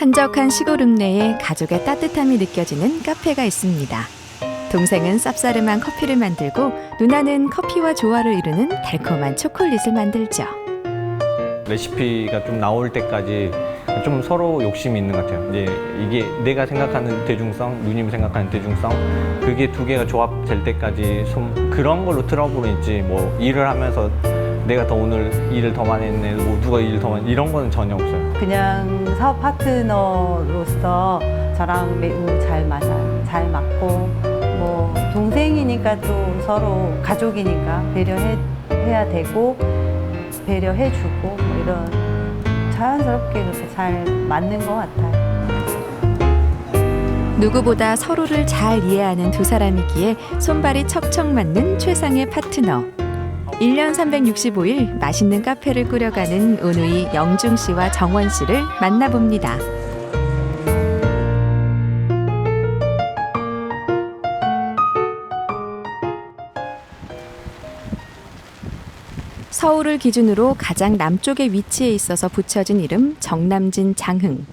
한적한 시골읍 내에 가족의 따뜻함이 느껴지는 카페가 있습니다. 동생은 쌉싸름한 커피를 만들고 누나는 커피와 조화를 이루는 달콤한 초콜릿을 만들죠. 레시피가 좀 나올 때까지 좀 서로 욕심이 있는 것 같아요. 이게 내가 생각하는 대중성, 누님이 생각하는 대중성, 그게 두 개가 조합될 때까지 좀 그런 걸로 트러블은 있지, 뭐 일을 하면서 내가 더 오늘 일을 더 많이 했네, 뭐 누가 일을 더 많이, 이런 거는 전혀 없어요. 그냥 사업 파트너로서 저랑 매우 잘 맞아요. 잘 맞고, 뭐 동생이니까 또 서로 가족이니까 배려해야 되고, 배려해주고, 뭐 이런 자연스럽게 그렇게 잘 맞는 것 같아요. 누구보다 서로를 잘 이해하는 두 사람이기에 손발이 척척 맞는 최상의 파트너. 1년 365일 맛있는 카페를 꾸려가는 오누이 영중 씨와 정원 씨를 만나봅니다. 서울을 기준으로 가장 남쪽에 위치해 있어서 붙여진 이름 정남진 장흥.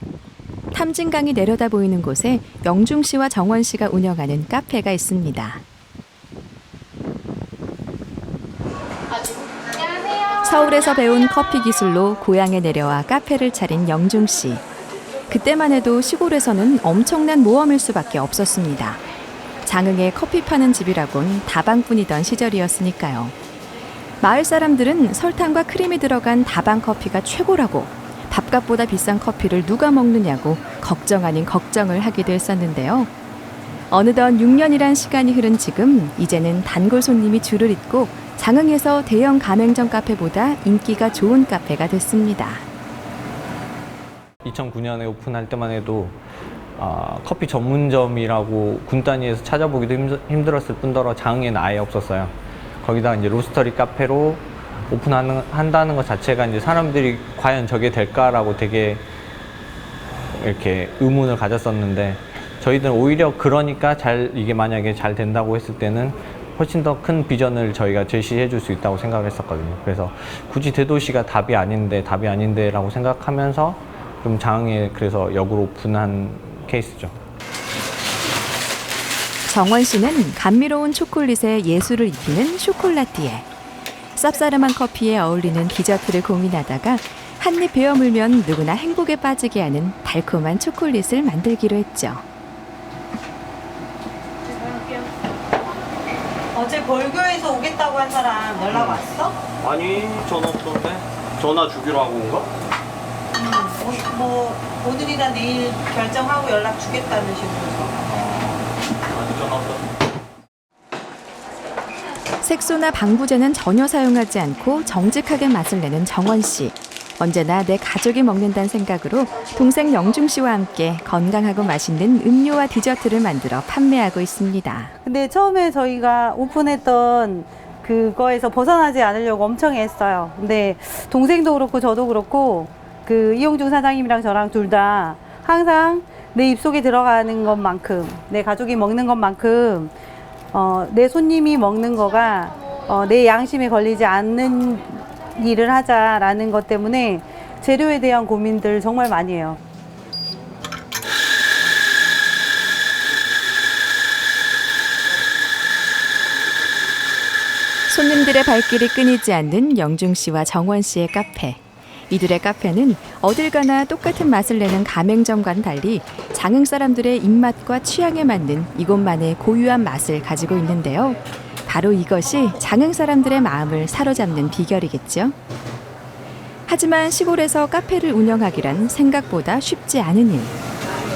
탐진강이 내려다 보이는 곳에 영중 씨와 정원 씨가 운영하는 카페가 있습니다. 서울에서 배운 커피 기술로 고향에 내려와 카페를 차린 영중 씨. 그때만 해도 시골에서는 엄청난 모험일 수밖에 없었습니다. 장흥에 커피 파는 집이라곤 다방뿐이던 시절이었으니까요. 마을 사람들은 설탕과 크림이 들어간 다방 커피가 최고라고 밥값보다 비싼 커피를 누가 먹느냐고 걱정 아닌 걱정을 하기도 했었는데요. 어느덧 6년이란 시간이 흐른 지금 이제는 단골 손님이 줄을 잇고 장흥에서 대형 가맹점 카페보다 인기가 좋은 카페가 됐습니다. 2009년에 오픈할 때만 해도 커피 전문점이라고 군 단위에서 찾아보기도 힘들었을 뿐더러 장흥에는 아예 없었어요. 거기다가 이제 로스터리 카페로 한다는 것 자체가 이제 사람들이 과연 저게 될까라고 되게 이렇게 의문을 가졌었는데, 저희들은 오히려 그러니까 이게 만약에 잘 된다고 했을 때는 훨씬 더 큰 비전을 저희가 제시해 줄 수 있다고 생각을 했었거든요. 그래서 굳이 대도시가 답이 아닌데라고 생각하면서 좀 장흥에 그래서 역으로 오픈한 케이스죠. 정원 씨는 감미로운 초콜릿에 예술을 입히는 쇼콜라띠에, 쌉싸름한 커피에 어울리는 디저트를 고민하다가 한입 베어 물면 누구나 행복에 빠지게 하는 달콤한 초콜릿을 만들기로 했죠. 어제 벌교에서 오겠다고 한 사람 연락 왔어? 아니, 전화 없던데? 전화 주기로 하고 온가? 뭐 오늘이나 내일 결정하고 연락 주겠다는 식으로. 아니, 전화 없던데. 색소나 방부제는 전혀 사용하지 않고 정직하게 맛을 내는 정원 씨. 언제나 내 가족이 먹는다는 생각으로 동생 영중 씨와 함께 건강하고 맛있는 음료와 디저트를 만들어 판매하고 있습니다. 근데 처음에 저희가 오픈했던 그거에서 벗어나지 않으려고 엄청 애써요. 근데 동생도 그렇고 저도 그렇고 그 이용중 사장님이랑 저랑 둘 다 항상 내 입속에 들어가는 것만큼, 내 가족이 먹는 것만큼 내 손님이 먹는 거가 내 양심에 걸리지 않는 일을 하자라는 것 때문에 재료에 대한 고민들 정말 많이 해요. 손님들의 발길이 끊이지 않는 영중 씨와 정원 씨의 카페. 이들의 카페는 어딜 가나 똑같은 맛을 내는 가맹점과는 달리 장흥 사람들의 입맛과 취향에 맞는 이곳만의 고유한 맛을 가지고 있는데요. 바로 이것이 장흥 사람들의 마음을 사로잡는 비결이겠죠. 하지만 시골에서 카페를 운영하기란 생각보다 쉽지 않은 일.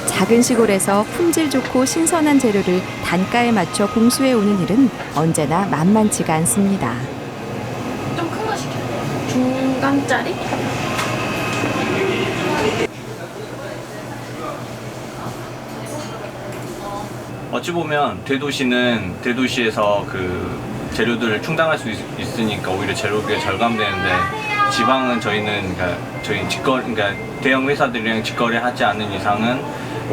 작은 시골에서 품질 좋고 신선한 재료를 단가에 맞춰 공수해 오는 일은 언제나 만만치가 않습니다. 좀 큰 거 시켜요. 중간짜리? 어찌 보면 대도시에서 그 재료들을 충당할 수 있으니까 오히려 재료비가 절감되는데, 지방은 저희는 그러니까 대형 회사들이랑 직거래하지 않은 이상은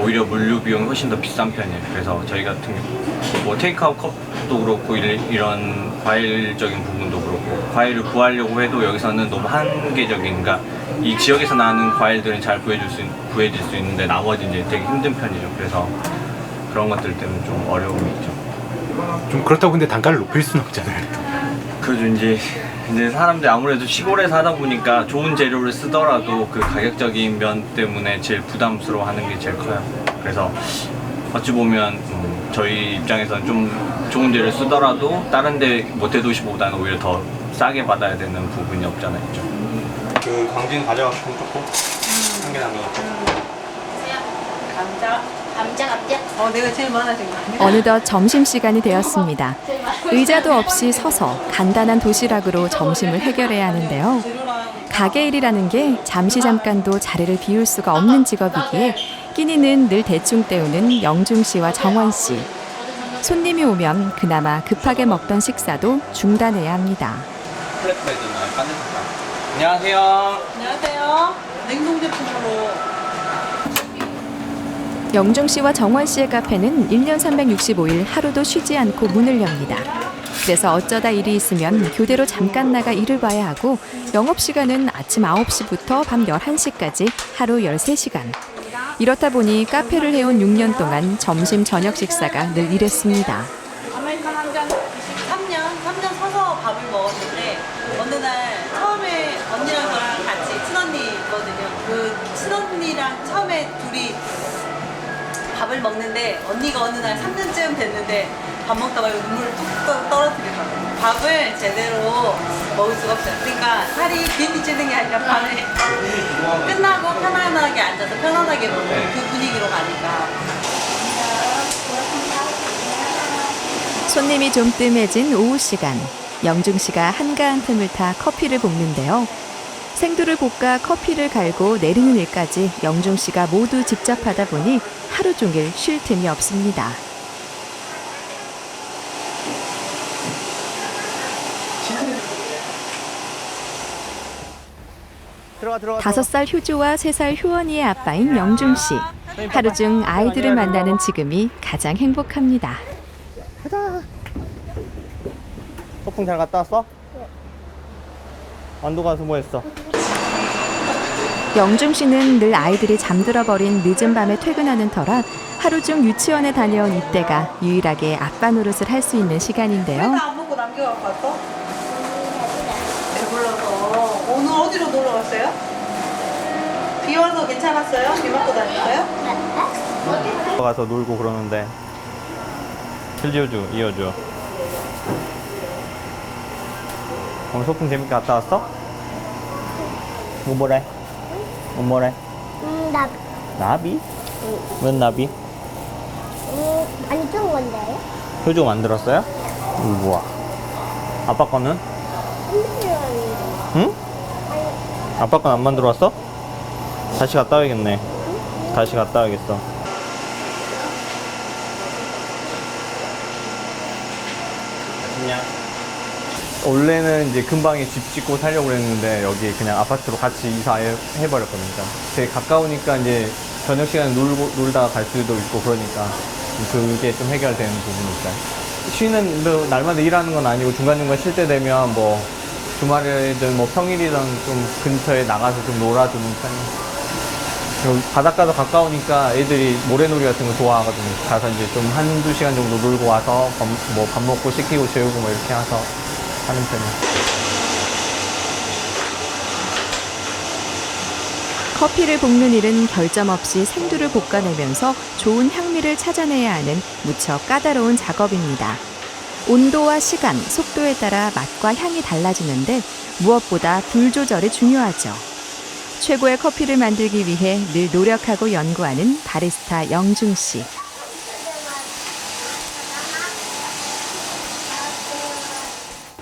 오히려 물류 비용이 훨씬 더 비싼 편이에요. 그래서 저희 같은 경우 뭐 테이크아웃 컵도 그렇고 이런 과일적인 부분도 그렇고 과일을 구하려고 해도 여기서는 너무 한계적인, 그러니까 이 지역에서 나는 과일들은 잘 구해질 수 있는데 나머지 이제 되게 힘든 편이죠. 그래서 그런 것들 때문에 좀 어려움이 있죠. 좀 그렇다고 근데 단가를 높일 수는 없잖아요. 그래도 이제 사람들이 아무래도 시골에서 하다 보니까 좋은 재료를 쓰더라도 그 가격적인 면 때문에 제일 부담스러워하는 게 제일 커요. 그래서 어찌 보면 저희 입장에서는 좀 좋은 재료를 쓰더라도 다른 데 모태도시보다는 오히려 더 싸게 받아야 되는 부분이 없잖아 있죠. 그 광진 가져가서 조금 한 개 남겨놓고. 감자. 내가 제일 많아진 거 아니야? 어느덧 점심시간이 되었습니다. 의자도 없이 서서 간단한 도시락으로 점심을 해결해야 하는데요. 가게 일이라는 게 잠깐도 자리를 비울 수가 없는 직업이기에 끼니는 늘 대충 때우는 영중 씨와 정원 씨. 손님이 오면 그나마 급하게 먹던 식사도 중단해야 합니다. 플랫브레드나 까내줄까? 안녕하세요. 안녕하세요. 냉동 제품으로. 영중 씨와 정원 씨의 카페는 1년 365일 하루도 쉬지 않고 문을 엽니다. 그래서 어쩌다 일이 있으면 교대로 잠깐 나가 일을 봐야 하고 영업시간은 아침 9시부터 밤 11시까지 하루 13시간. 이렇다 보니 카페를 해온 6년 동안 점심 저녁 식사가 늘 이랬습니다. 아메리카노 한 잔. 3년 서서 밥을 먹었는데 어느 날 처음에 언니랑 저랑 같이 친언니 있거든요. 그 친언니랑 처음에 둘이 밥을 먹는데 언니가 어느 날 3년쯤 됐는데 밥 먹다가 눈물을 뚝 떨어뜨리더라고요. 밥을 제대로 먹을 수가 없어요. 그러니까 살이 비행기 찌는 게 아니라 밥을 끝나고 편안하게 앉아서 편안하게 먹는 그 분위기로 가니까. 손님이 좀 뜸해진 오후 시간. 영중 씨가 한가한 틈을 타 커피를 볶는데요. 생두를 볶아 커피를 갈고 내리는 일까지 영중 씨가 모두 직접 하다 보니 하루 종일 쉴 틈이 없습니다. 들어가. 5살 효주와 3살 효원이의 아빠인 영중 씨. 하루 중 아이들을 만나는 지금이 가장 행복합니다. 소풍 잘 갔다 왔어? 네. 완도 가서 뭐 했어? 영중 씨는 늘 아이들이 잠들어 버린 늦은 밤에 퇴근하는 터라 하루 중 유치원에 다녀온 이때가 유일하게 아빠 노릇을 할 수 있는 시간인데요. 안 먹고 남겨갖고 왔어? 배불러서. 오늘 어디로 놀러 갔어요? 비 와서 괜찮았어요? 비 맞고 다녔어요? 가서 놀고 그러는데 실지어줘, 이어줘. 오늘 소풍 재밌게 갔다 왔어? 뭐래? 뭐래? 나비. 나비? 웬 나비? 안 좋은 건데요? 효주 만들었어요? 우와. 아빠 거는? 응? 아빠 건 안 만들어 왔어? 다시 갔다 와야겠네. 다시 갔다 와야겠어. 안녕. 원래는 이제 근방에 집 짓고 살려고 그랬는데 여기 그냥 아파트로 같이 이사해버렸거든요. 되게 가까우니까 이제 저녁 시간에 놀다가 갈 수도 있고 그러니까 그게 좀 해결되는 부분이 있어요. 쉬는 뭐 날마다 일하는 건 아니고 중간중간 쉴 때 되면 뭐 주말이든 뭐 평일이든 좀 근처에 나가서 좀 놀아주는 편이에요. 그리고 바닷가도 가까우니까 애들이 모래놀이 같은 거 좋아하거든요. 가서 이제 좀 한두 시간 정도 놀고 와서 뭐 밥 먹고 씻기고 재우고 뭐 이렇게 해서 하는 편이에요. 커피를 볶는 일은 결점 없이 생두를 볶아내면서 좋은 향미를 찾아내야 하는 무척 까다로운 작업입니다. 온도와 시간, 속도에 따라 맛과 향이 달라지는데 무엇보다 불 조절이 중요하죠. 최고의 커피를 만들기 위해 늘 노력하고 연구하는 바리스타 영중 씨.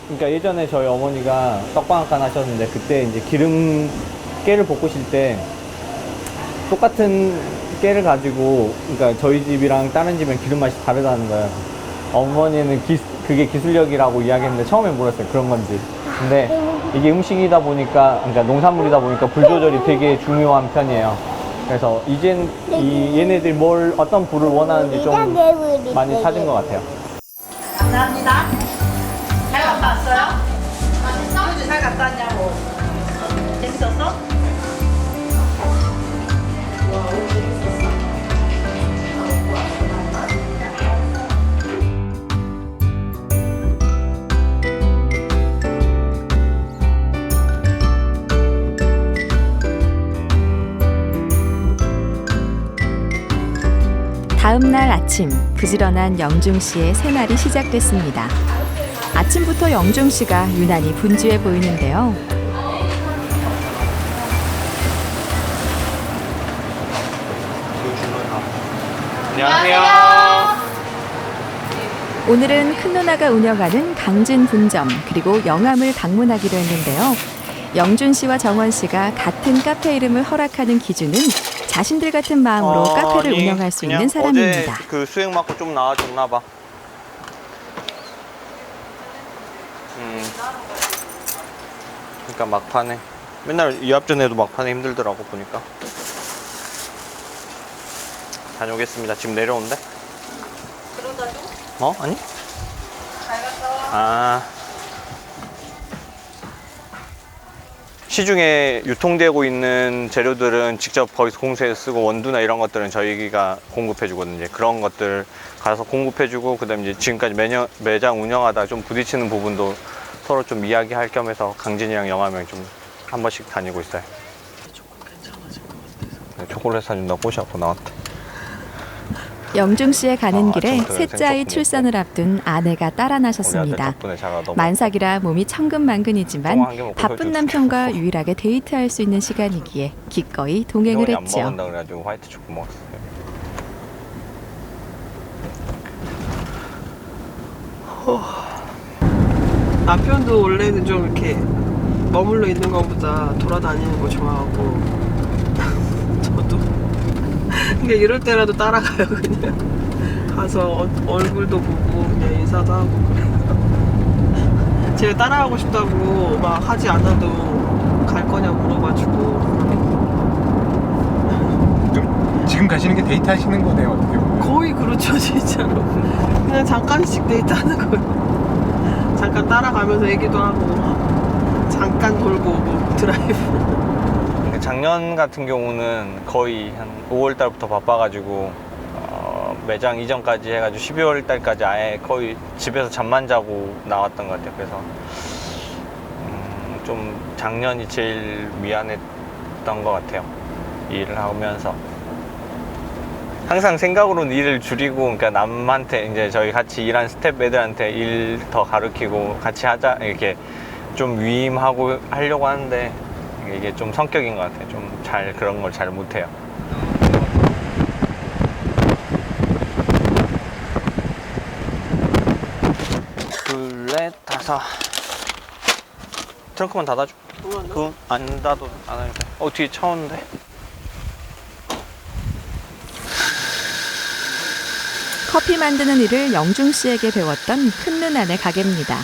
그러니까 예전에 저희 어머니가 떡방앗간 하셨는데 그때 이제 깨를 볶으실 때 똑같은 깨를 가지고 그러니까 저희 집이랑 다른 집은 기름 맛이 다르다는 거예요. 어머니는 그게 기술력이라고 이야기했는데 처음엔 몰랐어요. 그런 건지. 근데 이게 음식이다 보니까 그러니까 농산물이다 보니까 불 조절이 되게 중요한 편이에요. 그래서 이젠 얘네들이 어떤 부를 원하는지 좀 많이 찾은 것 같아요. 감사합니다. 잘 갔다 왔어요? 맛있어? 잘 갔다 왔냐고. 재밌었어? 다음 날 아침, 부지런한 영중 씨의 새날이 시작됐습니다. 아침부터 영중 씨가 유난히 분주해 보이는데요. 안녕하세요. 오늘은 큰 누나가 운영하는 강진 분점 그리고 영암을 방문하기로 했는데요. 영준 씨와 정원 씨가 같은 카페 이름을 허락하는 기준은 자신들 같은 마음으로 카페를 운영할 수 있는 사람입니다. 어제 그 수액 맞고 좀 나아졌나 봐. 그러니까 막판에 맨날 이합 전에도 막판에 힘들더라고 보니까. 다녀오겠습니다. 지금 내려온대? 그러다 줘? 어? 아니? 잘 갔다 와. 아. 시중에 유통되고 있는 재료들은 직접 거기서 공수해서 쓰고 원두나 이런 것들은 저희가 공급해 주거든요. 그런 것들 가서 공급해 주고 그다음에 이제 지금까지 매장 운영하다 좀 부딪히는 부분도 서로 좀 이야기할 겸해서 강진이랑 영암이랑 좀 한 번씩 다니고 있어요. 초콜릿 사준다고 꽃이 아파 나왔대. 영중 씨의 가는 길에 아침부터 셋째 아이 생각 출산을 앞둔 아내가 따라 나섰습니다. 덕분에 자가 너무 만삭이라 몸이 천근만근이지만 똥 한개 먹고 바쁜 소주 남편과 유일하게 데이트할 수 있는 시간이기에 기꺼이 동행을 안 했죠. 먹는다 그래가지고 화이트 초코 먹었어요. 남편도 원래는 좀 이렇게 머물러 있는 것보다 돌아다니는 거 좋아하고 저도 그냥 이럴 때라도 따라가요. 그냥 가서 얼굴도 보고 그냥 인사도 하고 그래요. 제가 따라가고 싶다고 막 하지 않아도 갈 거냐 물어봐주고 지금 가시는 게 데이트 하시는 거네요, 어떻게 보면. 거의 그렇죠. 진짜로 그냥 잠깐씩 데이트하는 거예요. 잠깐 따라가면서 얘기도 하고 잠깐 돌고 오고 드라이브. 작년 같은 경우는 거의 한 5월 달부터 바빠가지고 매장 이전까지 해가지고 12월 달까지 아예 거의 집에서 잠만 자고 나왔던 것 같아요. 그래서 좀 작년이 제일 미안했던 것 같아요. 일을 하면서 항상 생각으로는 일을 줄이고, 그러니까 남한테 이제 저희 같이 일한 스텝 애들한테 일 더 가르치고 같이 하자 이렇게 좀 위임하고 하려고 하는데 이게 좀 성격인 것 같아요. 좀 잘 그런 걸 잘 못해요. 둘, 넷, 다섯. 트렁크만 닫아줘. 그건 안 닫아도 안 하니까. 뒤에 차 오는데. 커피 만드는 일을 영중 씨에게 배웠던 큰 누나네 가게입니다.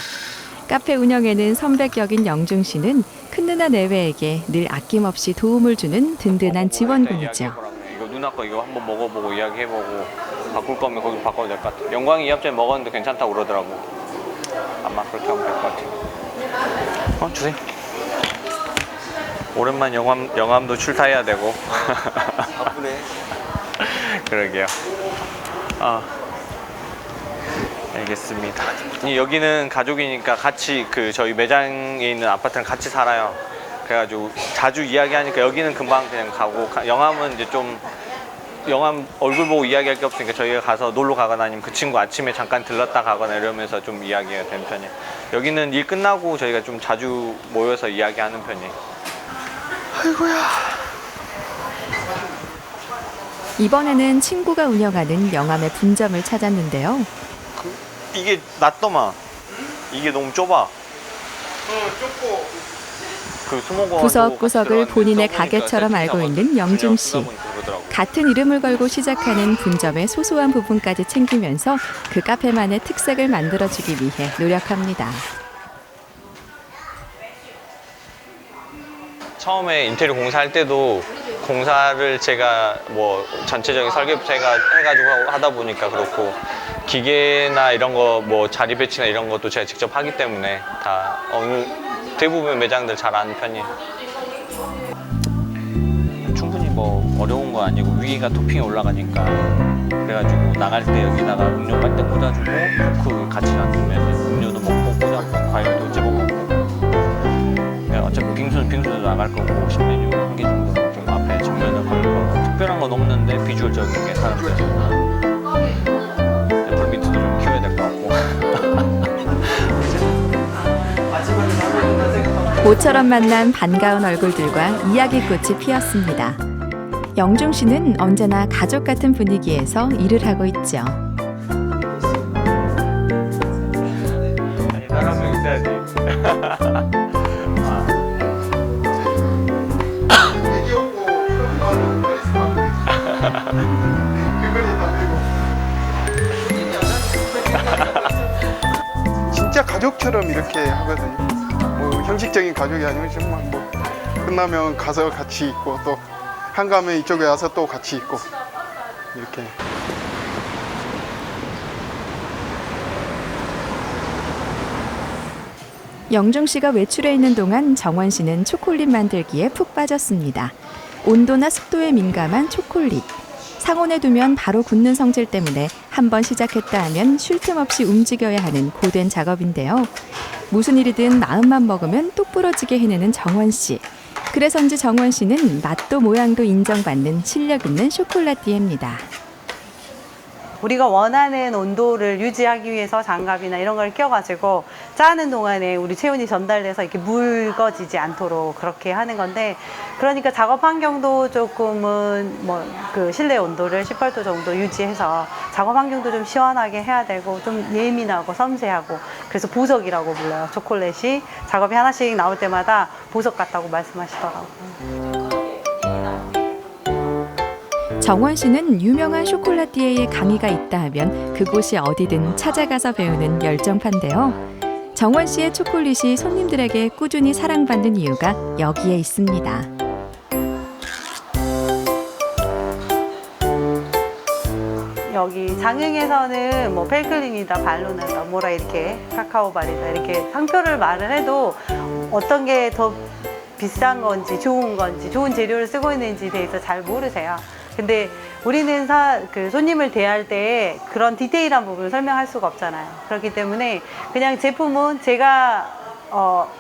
카페 운영에는 선배격인 영중 씨는 큰 누나 내외에게 늘 아낌없이 도움을 주는 든든한 지원군이죠. 이거 누나 거 이거 한번 먹어보고 이야기해보고 바꿀 거면 거기서 바꿔도 될 것 같아. 영광이 이합 전에 먹었는데 괜찮다고 그러더라고. 아마 그렇게 하면 될 것 같아. 주세요. 오랜만 영암도 출타해야 되고. 바쁘네. 그러게요. 알겠습니다. 여기는 가족이니까 같이 저희 매장에 있는 아파트랑 같이 살아요. 그래가지고 자주 이야기하니까 여기는 금방 그냥 가고, 영암은 이제 좀 영암 얼굴 보고 이야기할 게 없으니까 저희가 가서 놀러 가거나 아니면 그 친구 아침에 잠깐 들렀다 가거나 이러면서 좀 이야기가 되는 편이에요. 여기는 일 끝나고 저희가 좀 자주 모여서 이야기하는 편이에요. 아이고야. 이번에는 친구가 운영하는 영암의 분점을 찾았는데요. 이게 낫더만. 이게 너무 좁아. 좁고. 그 수목원 구석구석을 본인의 가게처럼 알고 있는 영중 씨. 같은 이름을 걸고 시작하는 분점의 소소한 부분까지 챙기면서 그 카페만의 특색을 만들어주기 위해 노력합니다. 처음에 인테리어 공사할 때도 공사를 제가 뭐 전체적인 설계부터 해가지고 하다 보니까 그렇고 기계나 이런 거 뭐 자리 배치나 이런 것도 제가 직접 하기 때문에 다 대부분 매장들 잘 아는 편이에요. 충분히 뭐 어려운 거 아니고 위가 토핑이 올라가니까 그래가지고 나갈 때 여기다가 음료 빨대 꽂아주고 그 같이 놔두면 음료도 먹고 꽂아주고 과일도 집어 먹고 어차피 빙수도 나갈 거고 신메뉴 한 개 정도 좀 앞에 정면을 걸릴 거고 특별한 건 없는데 비주얼적인 게 사람들 애플 민트도 좀 키워야 될 것 같고 모처럼 만난 반가운 얼굴들과 이야기꽃이 피었습니다. 영중 씨는 언제나 가족 같은 분위기에서 일을 하고 있죠. 사람은 있어야지. 진짜 가족처럼 이렇게 하거든요. 뭐 형식적인 가족이 아니고 정말 뭐 끝나면 가서 같이 있고 또 한가하면 이쪽에 와서 또 같이 있고 이렇게. 영중 씨가 외출해 있는 동안 정원 씨는 초콜릿 만들기에 푹 빠졌습니다. 온도나 습도에 민감한 초콜릿. 상온에 두면 바로 굳는 성질 때문에 한번 시작했다 하면 쉴 틈 없이 움직여야 하는 고된 작업인데요. 무슨 일이든 마음만 먹으면 똑 부러지게 해내는 정원 씨. 그래서인지 정원 씨는 맛도 모양도 인정받는 실력 있는 쇼콜라띠에입니다. 우리가 원하는 온도를 유지하기 위해서 장갑이나 이런 걸 껴가지고 짜는 동안에 우리 체온이 전달돼서 이렇게 묽어지지 않도록 그렇게 하는 건데, 그러니까 작업 환경도 조금은 뭐 그 실내 온도를 18도 정도 유지해서 작업 환경도 좀 시원하게 해야 되고 좀 예민하고 섬세하고, 그래서 보석이라고 불러요. 초콜릿이 작업이 하나씩 나올 때마다 보석 같다고 말씀하시더라고요. 정원 씨는 유명한 쇼콜라띠에의 강의가 있다 하면 그곳이 어디든 찾아가서 배우는 열정파인데요. 정원 씨의 초콜릿이 손님들에게 꾸준히 사랑받는 이유가 여기에 있습니다. 여기 장흥에서는 뭐 펠클린이다, 발로나다, 뭐라 이렇게 카카오바리다 이렇게 상표를 말을 해도 어떤 게 더 비싼 건지 좋은 재료를 쓰고 있는지에 대해서 잘 모르세요. 근데 우리는 그 손님을 대할 때 그런 디테일한 부분을 설명할 수가 없잖아요. 그렇기 때문에 그냥 제품은 제가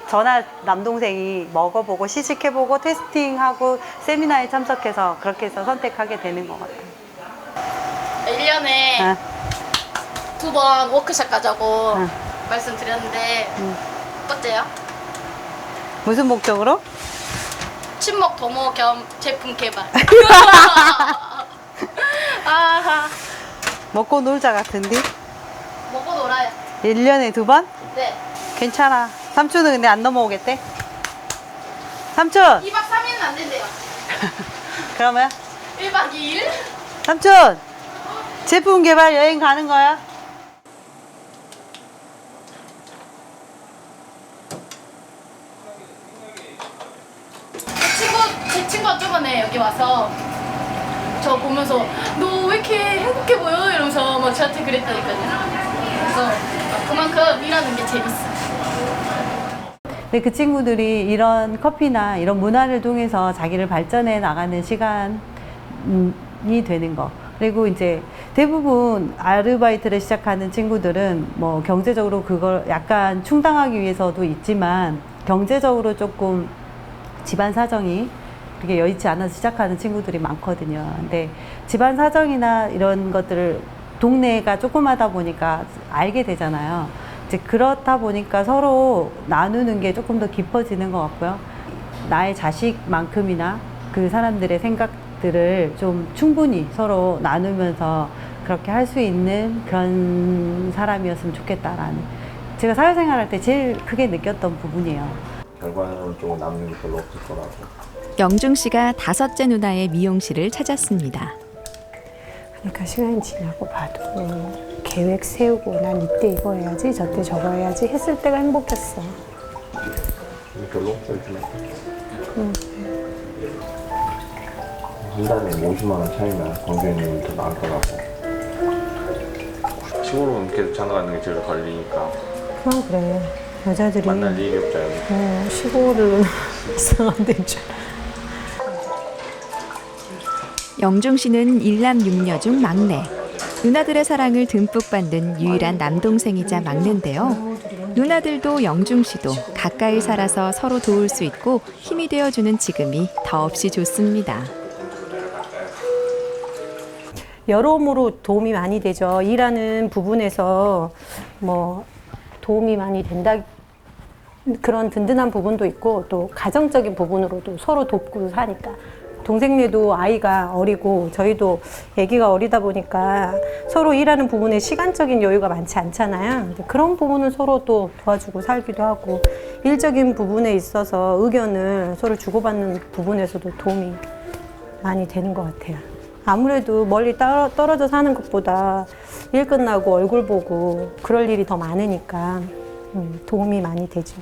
저나 남동생이 먹어보고 시식해보고 테스팅하고 세미나에 참석해서 그렇게 해서 선택하게 되는 것 같아요. 1년에 2번 워크숍 가자고 말씀드렸는데 어때요? 무슨 목적으로? 친목 도모 겸 제품 개발. 아하. 먹고 놀자 같은데? 먹고 놀아요. 1년에 2번? 네. 괜찮아. 삼촌은 근데 안 넘어오겠대? 삼촌! 2박 3일은 안 된대요. 그러면? 1박 2일? 삼촌! 제품 개발 여행 가는 거야? 제 친구가 저번에 여기 와서 저 보면서 너 왜 이렇게 행복해 보여? 이러면서 막 저한테 그랬다니까요. 그래서 그만큼 일하는 게 재밌어요. 근데 그 친구들이 이런 커피나 이런 문화를 통해서 자기를 발전해 나가는 시간이 되는 거. 그리고 이제 대부분 아르바이트를 시작하는 친구들은 뭐 경제적으로 그걸 약간 충당하기 위해서도 있지만 경제적으로 조금 집안 사정이 그렇게 여의치 않아서 시작하는 친구들이 많거든요. 근데 집안 사정이나 이런 것들을 동네가 조그마다 보니까 알게 되잖아요. 이제 그렇다 보니까 서로 나누는 게 조금 더 깊어지는 것 같고요. 나의 자식만큼이나 그 사람들의 생각들을 좀 충분히 서로 나누면서 그렇게 할 수 있는 그런 사람이었으면 좋겠다라는, 제가 사회생활할 때 제일 크게 느꼈던 부분이에요. 결과적으로 남는 게 별로 없을 거라고. 영중 씨가 5째 누나의 미용실을 찾았습니다. 그러니까 시간이 지나고 봐도 계획 세우고 난 이때 이거 해야지 저때 저거 해야지 했을 때가 행복했어. 별로 없어지네. 한 달에 50만 원 차이나 경쟁률이 더 나더라고. 시골은 계속 장가 가는 게 제일 걸리니까 그만 그래. 여자들이 만날 일이 없잖아요. 시골은 이상한 데인 줄. 영중 씨는 일남 6녀 중 막내. 누나들의 사랑을 듬뿍 받는 유일한 남동생이자 막내인데요. 누나들도 영중 씨도 가까이 살아서 서로 도울 수 있고 힘이 되어주는 지금이 더없이 좋습니다. 여러모로 도움이 많이 되죠. 일하는 부분에서 뭐 도움이 많이 된다. 그런 든든한 부분도 있고 또 가정적인 부분으로도 서로 돕고 사니까. 동생네도 아이가 어리고 저희도 아기가 어리다 보니까 서로 일하는 부분에 시간적인 여유가 많지 않잖아요. 근데 그런 부분은 서로 또 도와주고 살기도 하고 일적인 부분에 있어서 의견을 서로 주고받는 부분에서도 도움이 많이 되는 것 같아요. 아무래도 멀리 떨어져 사는 것보다 일 끝나고 얼굴 보고 그럴 일이 더 많으니까 도움이 많이 되죠.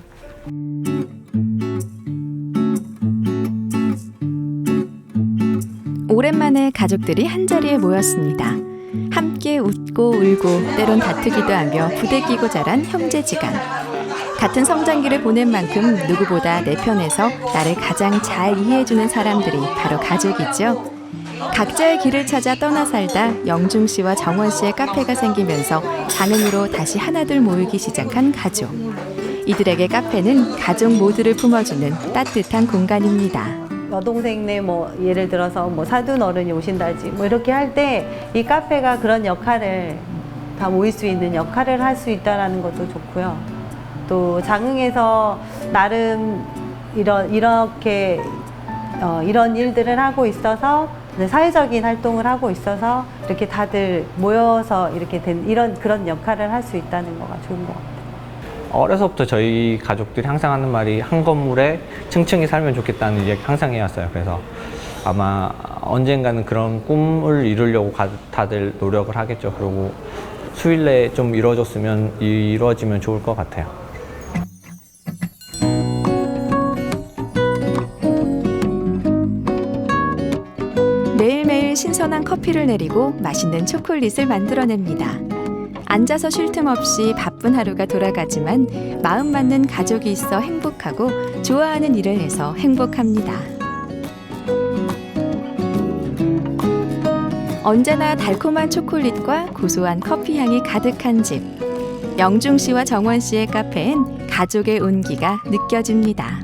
오랜만에 가족들이 한자리에 모였습니다. 함께 웃고 울고 때론 다투기도 하며 부대끼고 자란 형제지간. 같은 성장기를 보낸 만큼 누구보다 내 편에서 나를 가장 잘 이해해주는 사람들이 바로 가족이죠. 각자의 길을 찾아 떠나 살다 영중 씨와 정원 씨의 카페가 생기면서 장흥으로 다시 하나둘 모이기 시작한 가족. 이들에게 카페는 가족 모두를 품어주는 따뜻한 공간입니다. 여동생네 뭐 예를 들어서 뭐 사돈 어른이 오신다지 뭐 이렇게 할 때 이 카페가 그런 역할을 다 모일 수 있는 역할을 할 수 있다라는 것도 좋고요. 또 장흥에서 나름 이런 일들을 하고 있어서 사회적인 활동을 하고 있어서 이렇게 다들 모여서 이렇게 된 그런 역할을 할 수 있다는 거가 좋은 것 같아요. 어려서부터 저희 가족들이 항상 하는 말이 한 건물에 층층이 살면 좋겠다는 이야기 항상 해왔어요. 그래서 아마 언젠가는 그런 꿈을 이루려고 다들 노력을 하겠죠. 그리고 수일 내에 좀 이루어지면 좋을 것 같아요. 매일매일 신선한 커피를 내리고 맛있는 초콜릿을 만들어냅니다. 앉아서 쉴 틈 없이 바쁜 하루가 돌아가지만 마음 맞는 가족이 있어 행복하고 좋아하는 일을 해서 행복합니다. 언제나 달콤한 초콜릿과 고소한 커피 향이 가득한 집. 영중 씨와 정원 씨의 카페엔 가족의 온기가 느껴집니다.